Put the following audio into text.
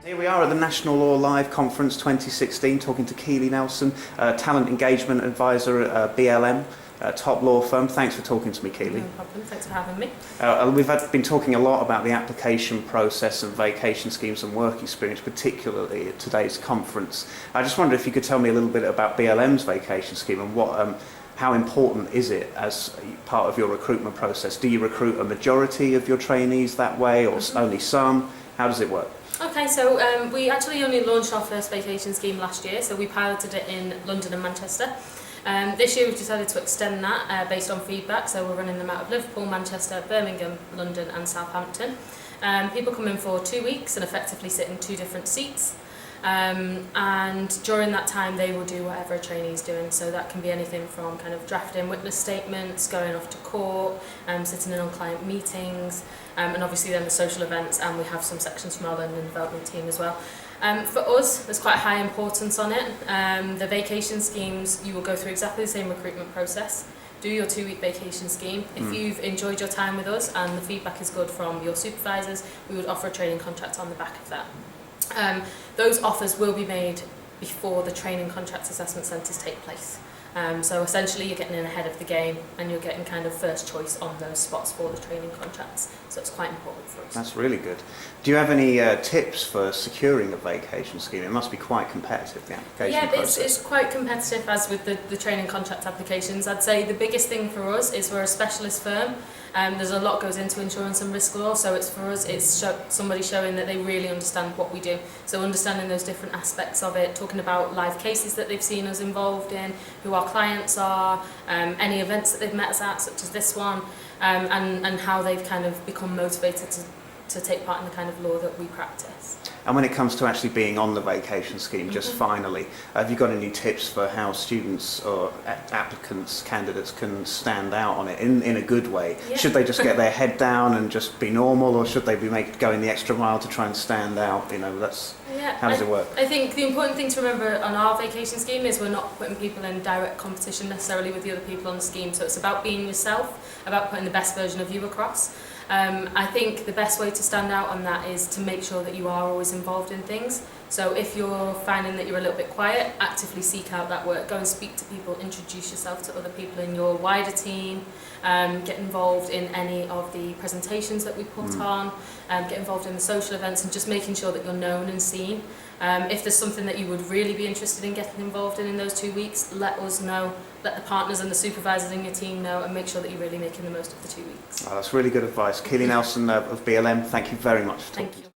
Here we are at the National Law Live Conference 2016, talking to Keely Nelson, Talent Engagement Advisor at BLM, top law firm. Thanks for talking to me, Keely. No problem, thanks for having me. We've been talking a lot about the application process and vacation schemes and work experience, particularly at today's conference. I just wonder if you could tell me a little bit about BLM's vacation scheme and how important is it as part of your recruitment process? Do you recruit a majority of your trainees that way, or only some? How does it work? Okay, so we actually only launched our first vacation scheme last year, so we piloted it in London and Manchester. This year we've decided to extend that based on feedback, so we're running them out of Liverpool, Manchester, Birmingham, London and Southampton. People come in for 2 weeks and effectively sit in 2 different seats. And during that time they will do whatever a trainee is doing, so that can be anything from kind of drafting witness statements, going off to court, sitting in on client meetings, and obviously then the social events, and we have some sections from our learning and development team as well. For us, there's quite high importance on it. The vacation schemes, you will go through exactly the same recruitment process. Do your 2-week vacation scheme. If you've enjoyed your time with us and the feedback is good from your supervisors, we would offer a training contract on the back of that. Those offers will be made before the training contract assessment centres take place. So essentially you're getting in ahead of the game and you're getting kind of first choice on those spots for the training contracts. So it's quite important for us. That's really good. Do you have any tips for securing a vacation scheme? It must be quite competitive, the application process. Yeah, it's quite competitive as with the training contract applications. I'd say the biggest thing for us is we're a specialist firm. There's a lot goes into insurance and risk law, so it's for us, it's somebody showing that they really understand what we do. So understanding those different aspects of it, talking about live cases that they've seen us involved in, who our clients are, any events that they've met us at, such as this one, and how they've kind of become motivated to take part in the kind of law that we practice. And when it comes to actually being on the vacation scheme, just finally, have you got any tips for how students or applicants, candidates can stand out on it in a good way? Yeah. Should they just get their head down and just be normal, or should they be going the extra mile to try and stand out? You know, how does it work? I think the important thing to remember on our vacation scheme is we're not putting people in direct competition necessarily with the other people on the scheme. So it's about being yourself, about putting the best version of you across. I think the best way to stand out on that is to make sure that you are always involved in things. So if you're finding that you're a little bit quiet, actively seek out that work. Go and speak to people, introduce yourself to other people in your wider team, get involved in any of the presentations that we put on, get involved in the social events, and just making sure that you're known and seen. If there's something that you would really be interested in getting involved in those 2 weeks, let us know. Let the partners and the supervisors in your team know, and make sure that you're really making the most of the 2 weeks. Oh, that's really good advice. Keely Nelson of BLM, thank you very much for talking. Thank you.